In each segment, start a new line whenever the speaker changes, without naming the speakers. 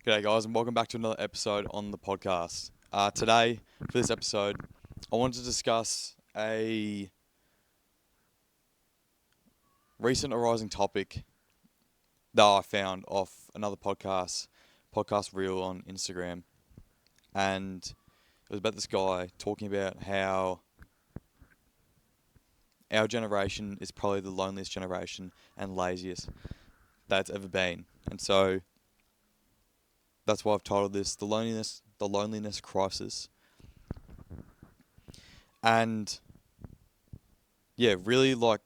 G'day, guys, and welcome back to another episode on the podcast. Today, for this episode, I wanted to discuss a recent arising topic that I found off another podcast reel on Instagram, and it was about this guy talking about how our generation is probably the loneliest generation and laziest that's ever been, and so that's why I've titled this the loneliness crisis. And yeah, really, like,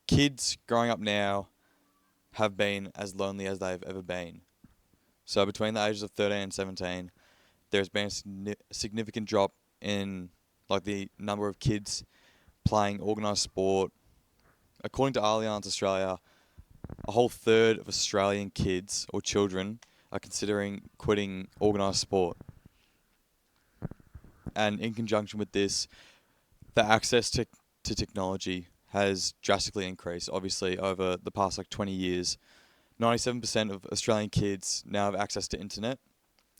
kids growing up now have been as lonely as they've ever been. So between the ages of 13 and 17, there's been a significant drop in like the number of kids playing organised sport. According to Allianz Australia, a whole third of Australian kids or children are considering quitting organised sport. And in conjunction with this, the access to technology has drastically increased, obviously, over the past 20 years. 97% of Australian kids now have access to internet,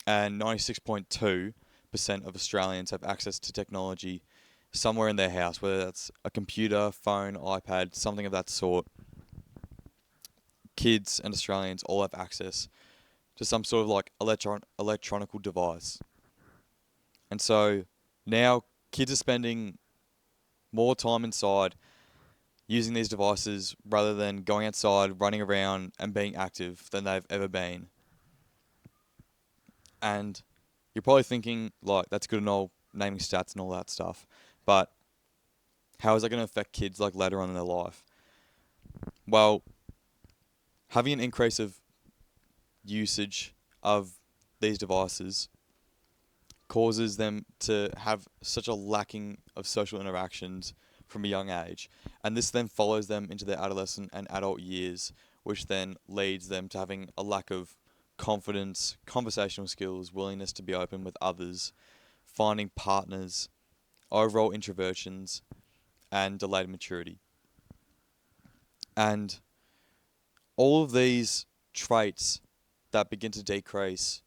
and 96.2% of Australians have access to technology somewhere in their house, whether that's a computer, phone, iPad, something of that sort. Kids and Australians all have access to some sort of electronical device. And so now kids are spending more time inside using these devices rather than going outside, running around and being active than they've ever been. And you're probably thinking, like, that's good and all, naming stats and all that stuff, but how is that going to affect kids later on in their life? Well, having an increase of usage of these devices causes them to have such a lacking of social interactions from a young age, and this then follows them into their adolescent and adult years, which then leads them to having a lack of confidence, conversational skills, willingness to be open with others, finding partners, overall introversions, and delayed maturity. And all of these traits that begin to decrease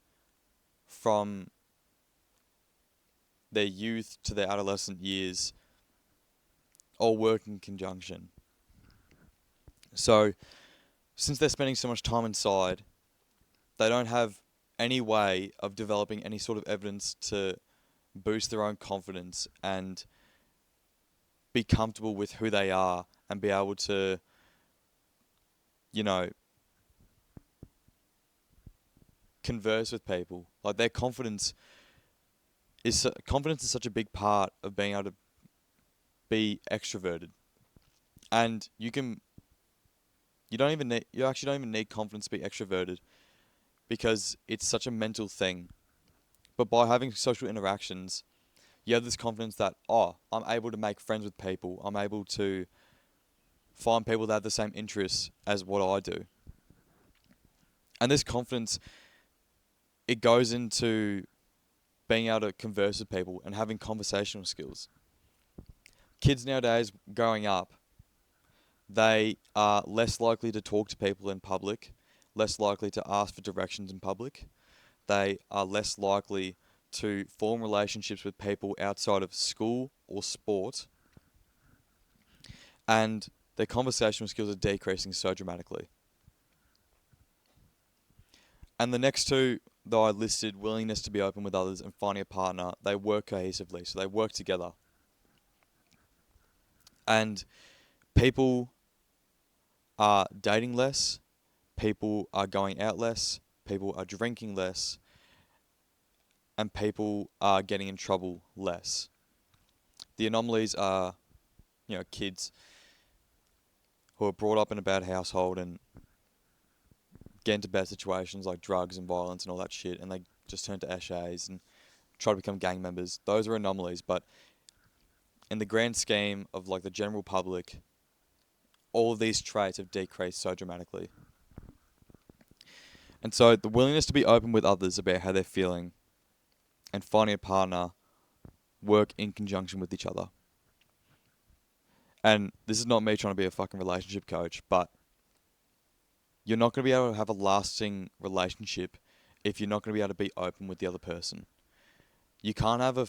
from their youth to their adolescent years all work in conjunction. So, since they're spending so much time inside, they don't have any way of developing any sort of evidence to boost their own confidence and be comfortable with who they are and be able to, you know, converse with people. Like, their confidence is such a big part of being able to be extroverted. And you actually don't even need confidence to be extroverted because it's such a mental thing. But by having social interactions, you have this confidence that, I'm able to make friends with people. I'm able to find people that have the same interests as what I do. And this confidence, it goes into being able to converse with people and having conversational skills. Kids nowadays growing up, they are less likely to talk to people in public, less likely to ask for directions in public. They are less likely to form relationships with people outside of school or sport. And their conversational skills are decreasing so dramatically. And the next two that I listed, willingness to be open with others and finding a partner, they work cohesively, so they work together. And people are dating less, people are going out less, people are drinking less, and people are getting in trouble less. The anomalies are, kids who are brought up in a bad household and get into bad situations like drugs and violence and all that shit, and they just turn to SAs and try to become gang members. Those are anomalies, but in the grand scheme of the general public, all of these traits have decreased so dramatically. And so the willingness to be open with others about how they're feeling and finding a partner work in conjunction with each other. And this is not me trying to be a fucking relationship coach, but you're not going to be able to have a lasting relationship if you're not going to be able to be open with the other person. You can't have a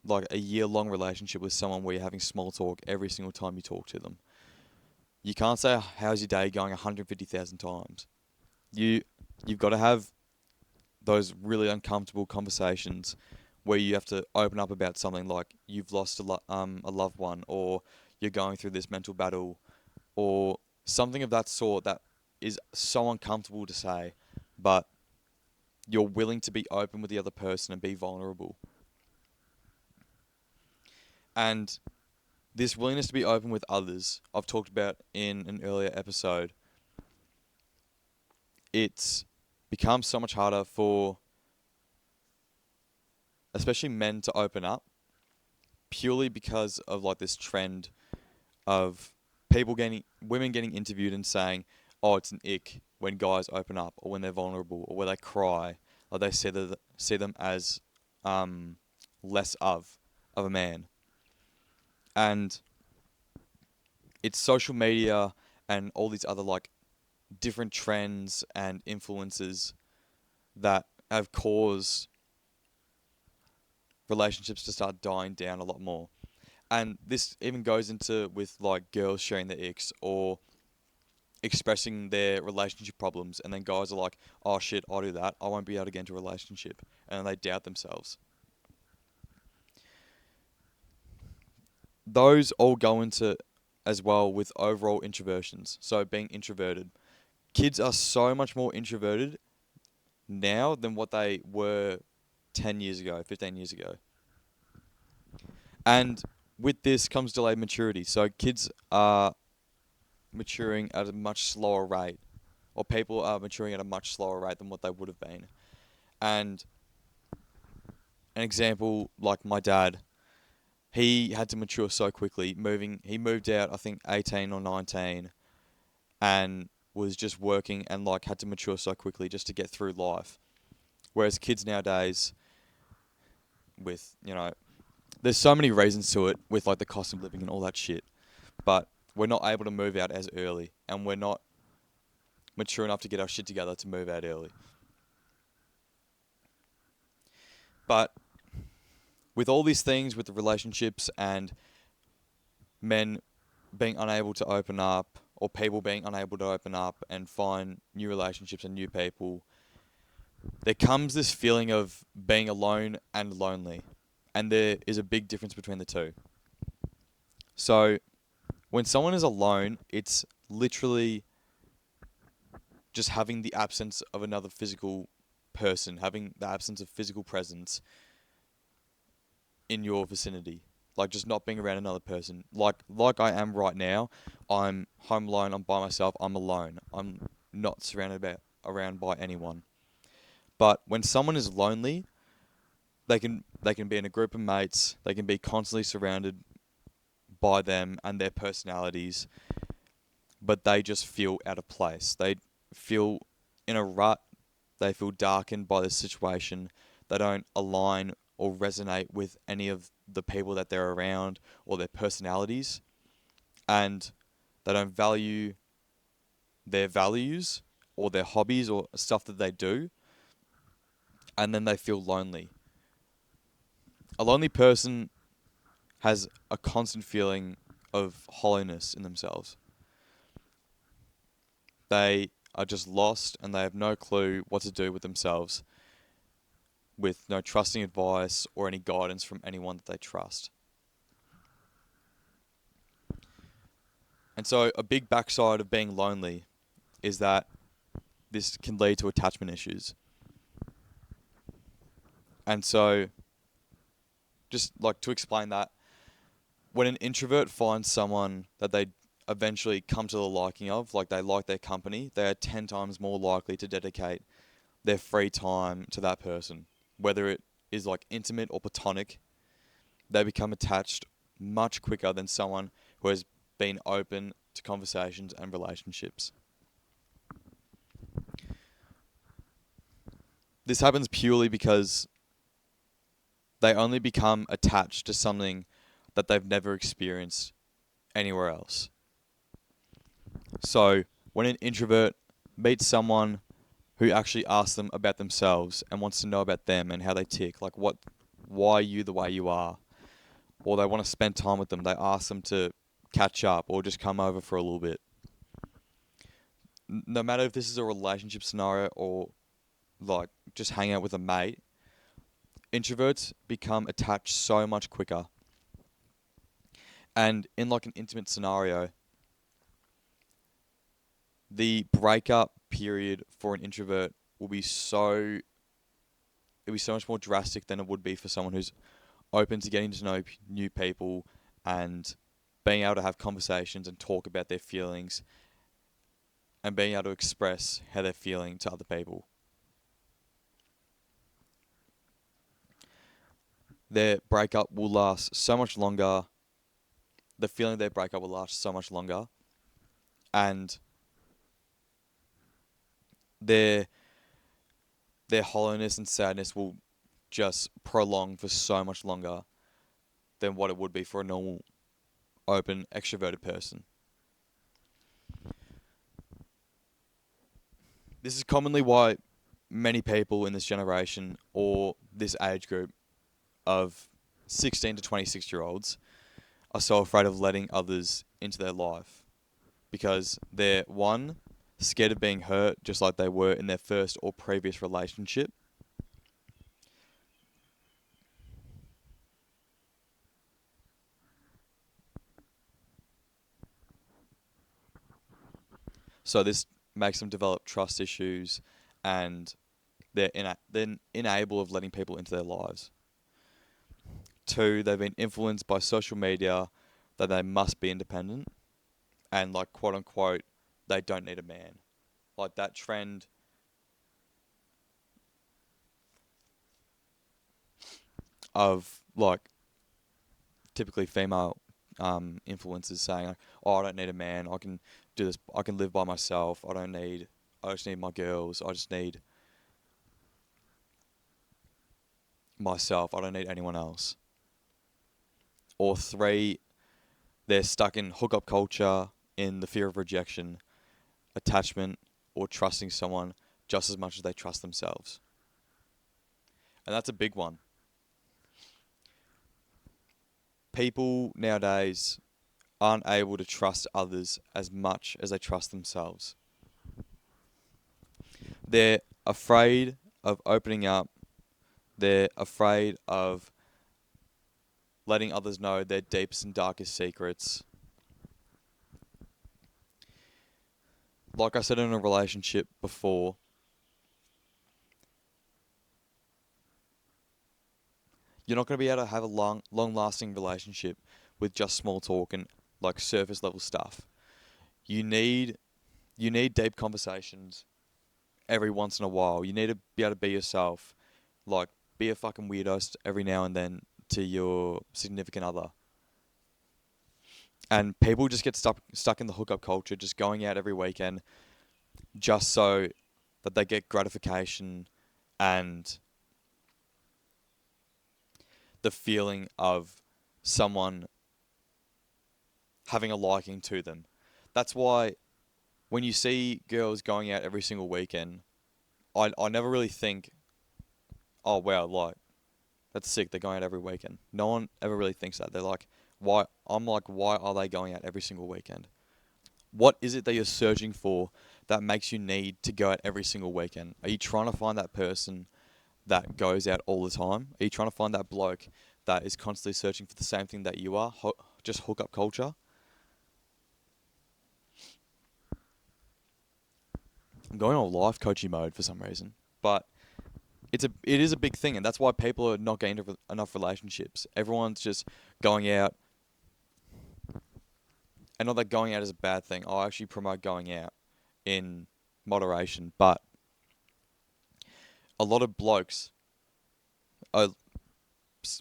like a year-long relationship with someone where you're having small talk every single time you talk to them. You can't say how's your day going 150,000 times. You you've got to have those really uncomfortable conversations where you have to open up about something like you've lost a loved one, or you're going through this mental battle, or something of that sort that is so uncomfortable to say, but you're willing to be open with the other person and be vulnerable. And this willingness to be open with others, I've talked about in an earlier episode, it's become so much harder for especially men to open up, purely because of like this trend of women getting interviewed and saying, "Oh, it's an ick when guys open up, or when they're vulnerable, or when they cry, or they see them as less of a man." And it's social media and all these other like different trends and influences that have caused relationships to start dying down a lot more. And this even goes into with like girls sharing their icks or expressing their relationship problems, and then guys are like, "Oh shit, I'll do that. I won't be able to get into a relationship," and they doubt themselves. Those all go into as well with overall introversions. So being introverted, kids are so much more introverted now than what they were 10 years ago, 15 years ago. And with this comes delayed maturity. So kids are maturing at a much slower rate, or people are maturing at a much slower rate than what they would have been. And an example, like my dad, he had to mature so quickly. He moved out, I think 18 or 19, and was just working and like had to mature so quickly just to get through life. Whereas kids nowadays, with there's so many reasons to it with like the cost of living and all that shit, but we're not able to move out as early, and we're not mature enough to get our shit together to move out early. But with all these things, with the relationships and men being unable to open up, or people being unable to open up and find new relationships and new people, there comes this feeling of being alone and lonely. And there is a big difference between the two. So when someone is alone, it's literally just having the absence of another physical person, having the absence of physical presence in your vicinity. Like just not being around another person. Like I am right now. I'm home alone, I'm by myself, I'm alone. I'm not around by anyone. But when someone is lonely, they can be in a group of mates, they can be constantly surrounded by them and their personalities, but they just feel out of place. They feel in a rut, they feel darkened by the situation, they don't align or resonate with any of the people that they're around or their personalities, and they don't value their values or their hobbies or stuff that they do, and then they feel lonely. A lonely person has a constant feeling of hollowness in themselves. They are just lost and they have no clue what to do with themselves, with no trusting advice or any guidance from anyone that they trust. And so a big backside of being lonely is that this can lead to attachment issues. And so, just like to explain that, when an introvert finds someone that they eventually come to the liking of, like they like their company, they are 10 times more likely to dedicate their free time to that person. Whether it is like intimate or platonic, they become attached much quicker than someone who has been open to conversations and relationships. This happens purely because they only become attached to something that they've never experienced anywhere else. So, when an introvert meets someone who actually asks them about themselves and wants to know about them and how they tick, like why are you the way you are, or they want to spend time with them. They ask them to catch up or just come over for a little bit. No matter if this is a relationship scenario or like just hang out with a mate, introverts become attached so much quicker. And in like an intimate scenario, the breakup period for an introvert will be so it'll be so much more drastic than it would be for someone who's open to getting to know new people and being able to have conversations and talk about their feelings and being able to express how they're feeling to other people. Their breakup will last so much longer. The feeling of their breakup will last so much longer, and their their hollowness and sadness will just prolong for so much longer than what it would be for a normal, open, extroverted person. This is commonly why many people in this generation or this age group of 16 to 26-year-olds are so afraid of letting others into their life because they're, one, scared of being hurt just like they were in their first or previous relationship. So this makes them develop trust issues, and they're unable of letting people into their lives. Two, they've been influenced by social media that they must be independent and like quote unquote they don't need a man. Like that trend of like typically female influencers saying like, "Oh, I don't need a man. I can do this. I can live by myself. I just need my girls. I just need myself. I don't need anyone else." Or three, they're stuck in hookup culture, in the fear of rejection, attachment, or trusting someone just as much as they trust themselves. And that's a big one. People nowadays aren't able to trust others as much as they trust themselves. They're afraid of opening up. They're afraid of letting others know their deepest and darkest secrets. Like I said in a relationship before, you're not going to be able to have a long lasting relationship with just small talk and like surface level stuff. You need deep conversations every once in a while. You need to be able to be yourself. Like be a fucking weirdo every now and then to your significant other. And people just get stuck in the hookup culture, just going out every weekend just so that they get gratification and the feeling of someone having a liking to them. That's why when you see girls going out every single weekend, I never really think, oh wow, like that's sick. They're going out every weekend. No one ever really thinks that. They're like, why? I'm like, why are they going out every single weekend? What is it that you're searching for that makes you need to go out every single weekend? Are you trying to find that person that goes out all the time? Are you trying to find that bloke that is constantly searching for the same thing that you are? Just hookup culture? I'm going on life coaching mode for some reason, but it is a big thing, and that's why people are not getting into enough relationships. Everyone's just going out, and not that going out is a bad thing. I actually promote going out in moderation, but a lot of blokes are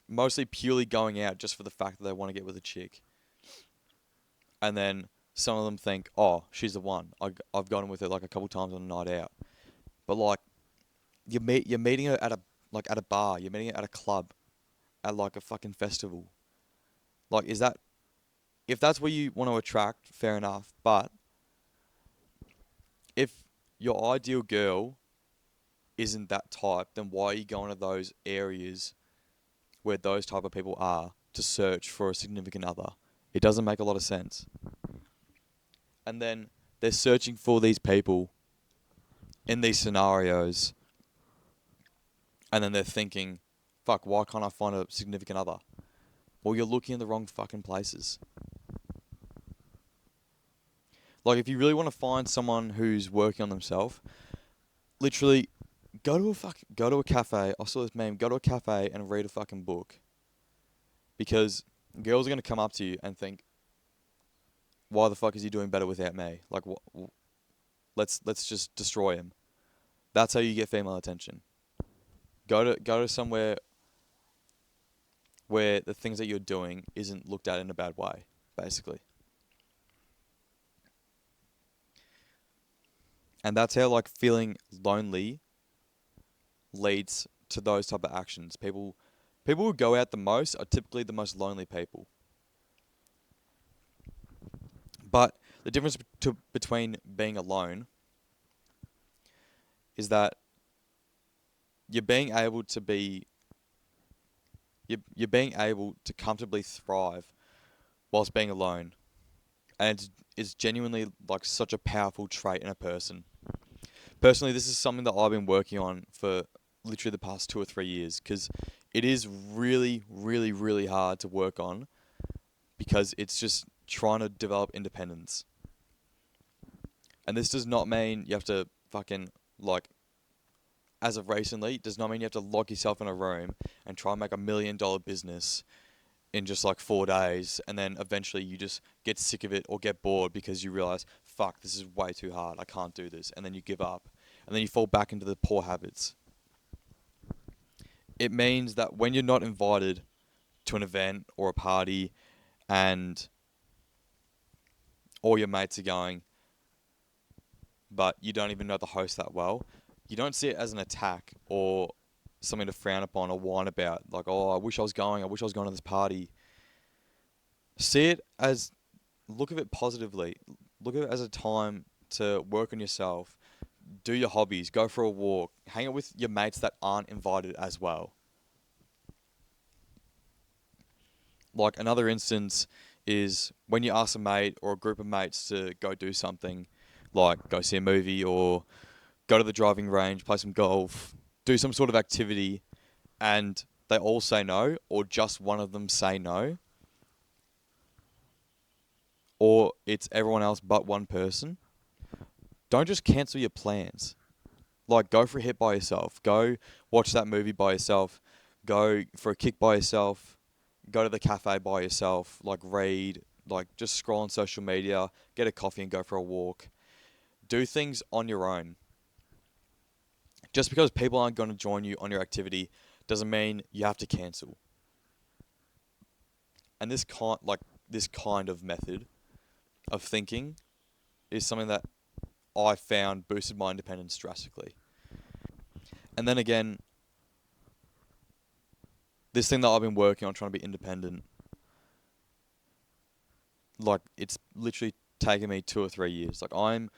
mostly purely going out just for the fact that they want to get with a chick, and then some of them think, "Oh, she's the one. I've gotten with her like a couple times on a night out," but like you're meeting her at a bar, you're meeting her at a club, at like a fucking festival. Like, is that if that's where you want to attract, fair enough. But if your ideal girl isn't that type, then why are you going to those areas where those type of people are to search for a significant other? It doesn't make a lot of sense. And then they're searching for these people in these scenarios, and then they're thinking, fuck, why can't I find a significant other? Well, you're looking in the wrong fucking places. Like, if you really want to find someone who's working on themselves, literally, go to a cafe. I saw this meme. Go to a cafe and read a fucking book, because girls are gonna come up to you and think, why the fuck is he doing better without me? Like, let's just destroy him. That's how you get female attention. Go to somewhere where the things that you're doing isn't looked at in a bad way, basically. And that's how, like, feeling lonely leads to those type of actions. People who go out the most are typically the most lonely people. But the difference between being alone is that you're being able to be you're being able to comfortably thrive whilst being alone. And it's genuinely like such a powerful trait in a person. Personally, this is something that I've been working on for literally the past 2 or 3 years, because it is really, really, really hard to work on, because it's just trying to develop independence. And this does not mean you have to fucking, like, as of recently, does not mean you have to lock yourself in a room and try and make $1 million business in just like 4 days, and then eventually you just get sick of it or get bored because you realize, fuck, this is way too hard, I can't do this, and then you give up, and then you fall back into the poor habits. It means that when you're not invited to an event or a party and all your mates are going, but you don't even know the host that well, you don't see it as an attack or something to frown upon or whine about, like, oh, I wish I was going to this party. See it as, look at it positively. Look at it as a time to work on yourself, do your hobbies, go for a walk, hang out with your mates that aren't invited as well. Like, another instance is when you ask a mate or a group of mates to go do something, like go see a movie or go to the driving range, play some golf, do some sort of activity, and they all say no, or just one of them say no, or it's everyone else but one person. Don't just cancel your plans. Like, go for a hit by yourself. Go watch that movie by yourself. Go for a kick by yourself. Go to the cafe by yourself. Like, read. Like, just scroll on social media. Get a coffee and go for a walk. Do things on your own. Just because people aren't going to join you on your activity doesn't mean you have to cancel. And this kind of method of thinking is something that I found boosted my independence drastically. And then again, this thing that I've been working on, trying to be independent, like, it's literally taken me 2 or 3 years. Like, I'm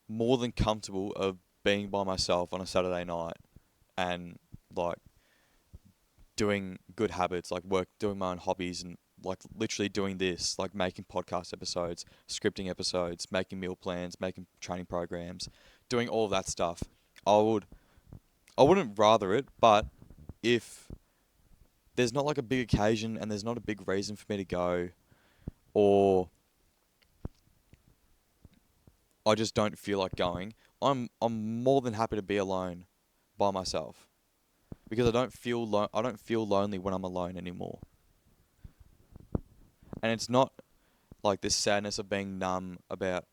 more than comfortable of being by myself on a Saturday night and, like, doing good habits, like doing my own hobbies, and like literally doing this, like making podcast episodes, scripting episodes, making meal plans, making training programs, doing all of that stuff. I wouldn't rather it, but if there's not like a big occasion and there's not a big reason for me to go, or I just don't feel like going, I'm more than happy to be alone by myself, because I don't feel lonely when I'm alone anymore. And it's not like this sadness of being numb about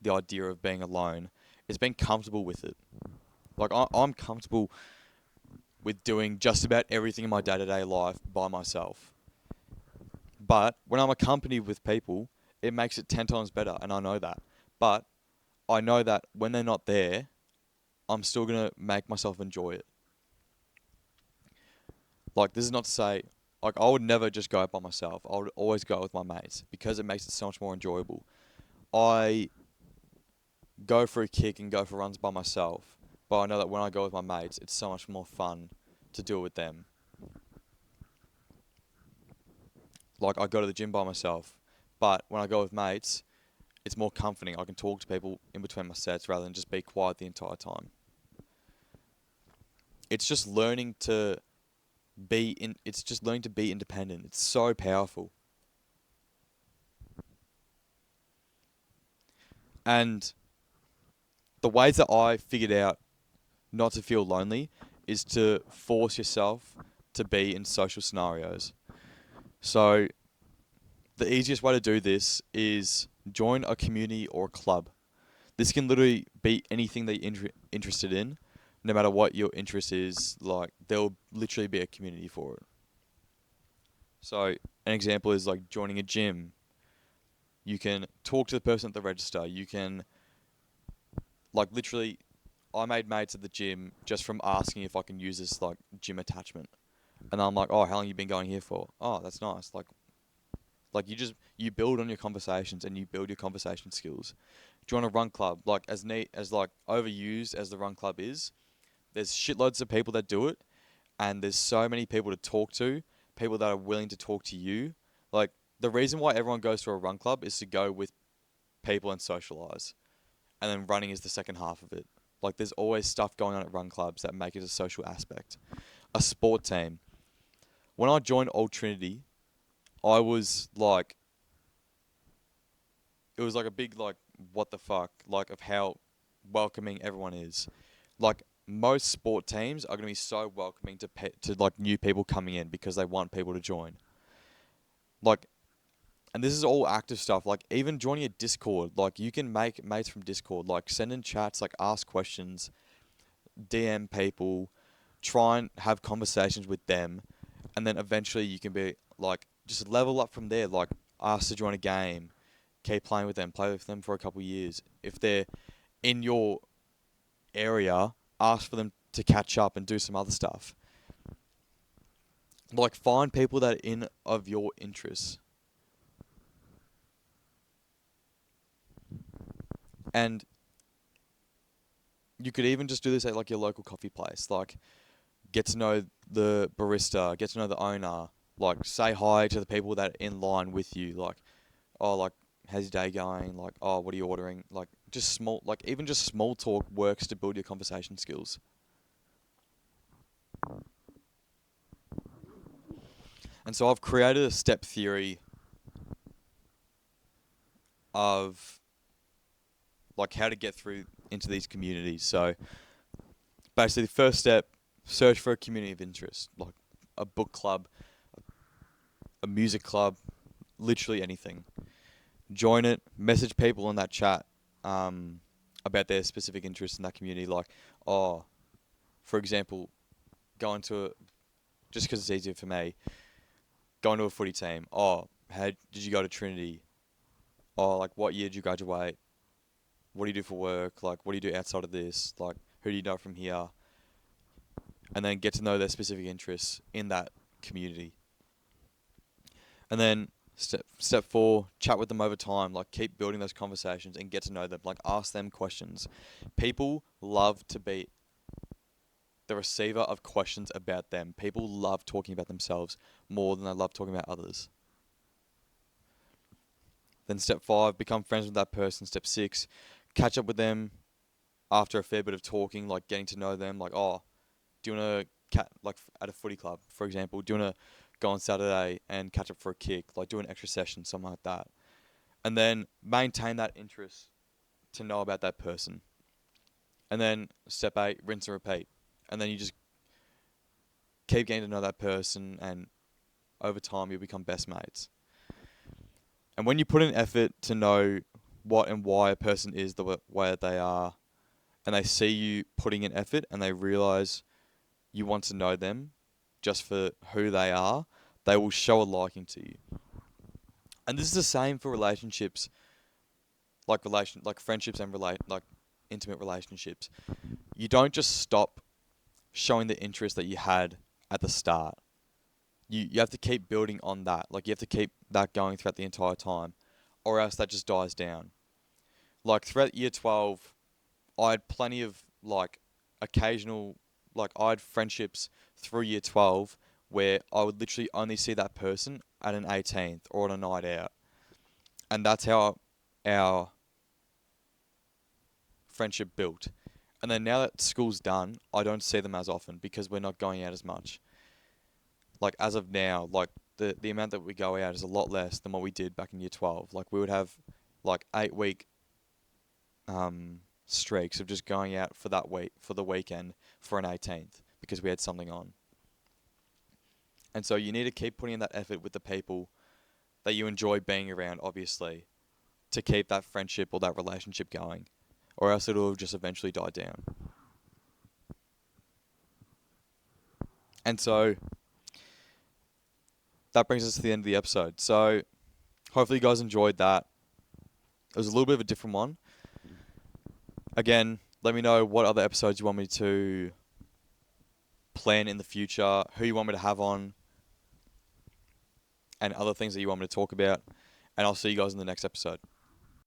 the idea of being alone. It's being comfortable with it. Like, I'm comfortable with doing just about everything in my day-to-day life by myself. But when I'm accompanied with people, it makes it 10 times better, and I know that. But I know that when they're not there, I'm still going to make myself enjoy it. Like, this is not to say, like, I would never just go out by myself. I would always go out with my mates, because it makes it so much more enjoyable. I go for a kick and go for runs by myself, But I know that when I go with my mates, it's so much more fun to do it with them. Like, I go to the gym by myself, but when I go with mates, it's more comforting. I can talk to people in between my sets rather than just be quiet the entire time. It's just learning to it's just learning to be independent. It's so powerful. And the ways that I figured out not to feel lonely is to force yourself to be in social scenarios. So the easiest way to do this is join a community or a club. This can literally be anything that you're interested in. No matter what your interest is, like, there'll literally be a community for it. So an example is like joining a gym. You can talk to the person at the register. You can, like, literally, I made mates at the gym just from asking if I can use this, like, gym attachment. And I'm like, oh, how long you been going here for? Oh, that's nice. Like you build on your conversations and you build your conversation skills. Join a run club. Like, as neat as, like, overused as the run club is, there's shitloads of people that do it, and there's so many people to talk to, people that are willing to talk to you. Like, the reason why everyone goes to a run club is to go with people and socialize, and then running is the second half of it. Like, there's always stuff going on at run clubs that make it a social aspect. A sport team. When I joined Old Trinity, I was like, it was like a big, like, what the fuck, like, of how welcoming everyone is. Like, most sport teams are going to be so welcoming to like new people coming in because they want people to join. Like, and this is all active stuff. Like, even joining a Discord, like, you can make mates from Discord. Like, send in chats, like, ask questions, DM people, try and have conversations with them, and then eventually you can be like, just level up from there. Like, ask to join a game, keep playing with them, play with them for a couple of years. If they're in your area, ask for them to catch up and do some other stuff. Like, find people that are in of your interests. And you could even just do this at, like, your local coffee place. Like, get to know the barista, get to know the owner. Like, say hi to the people that are in line with you. Like, oh, like, how's your day going? Like, oh, what are you ordering? Like, just small, like, even just small talk works to build your conversation skills. And so I've created a step theory of, like, how to get through into these communities. So basically, the first step, search for a community of interest, like a book club, a music club, literally anything. Join it, message people in that chat about their specific interests in that community. Like, oh, for example, going to just because it's easier for me, going to a footy team. Oh, how did you go to Trinity? Oh, like, what year did you graduate? What do you do for work? Like, what do you do outside of this? Like, who do you know from here? And then get to know their specific interests in that community. And then step 4, chat with them over time. Like, keep building those conversations and get to know them. Like, ask them questions. People love to be the receiver of questions about them. People love talking about themselves more than they love talking about others. Then step 5, become friends with that person. Step 6, catch up with them after a fair bit of talking, like getting to know them. Like, oh, do you want to like at a footy club, for example, do you want to go on Saturday and catch up for a kick, like do an extra session, something like that. And then maintain that interest to know about that person. And then step 8, rinse and repeat. And then you just keep getting to know that person, and over time you'll become best mates. And when you put in effort to know what and why a person is the way that they are, and they see you putting in effort and they realize you want to know them just for who they are, they will show a liking to you. And this is the same for relationships, like friendships and like intimate relationships. You don't just stop showing the interest that you had at the start. You have to keep building on that. Like, you have to keep that going throughout the entire time, or else that just dies down. Like, throughout year 12, I had plenty of, like, occasional, like I had friendships through year 12 where I would literally only see that person at an 18th or on a night out. And that's how our friendship built. And then now that school's done, I don't see them as often because we're not going out as much. Like as of now, like the amount that we go out is a lot less than what we did back in year 12. Like we would have like 8 week streaks of just going out for that week for the weekend for an 18th because we had something on. And so you need to keep putting in that effort with the people that you enjoy being around, obviously, to keep that friendship or that relationship going, or else it'll just eventually die down. And so that brings us to the end of the episode. So hopefully you guys enjoyed that. It was a little bit of a different one. Again, let me know what other episodes you want me to plan in the future, who you want me to have on, and other things that you want me to talk about. And I'll see you guys in the next episode.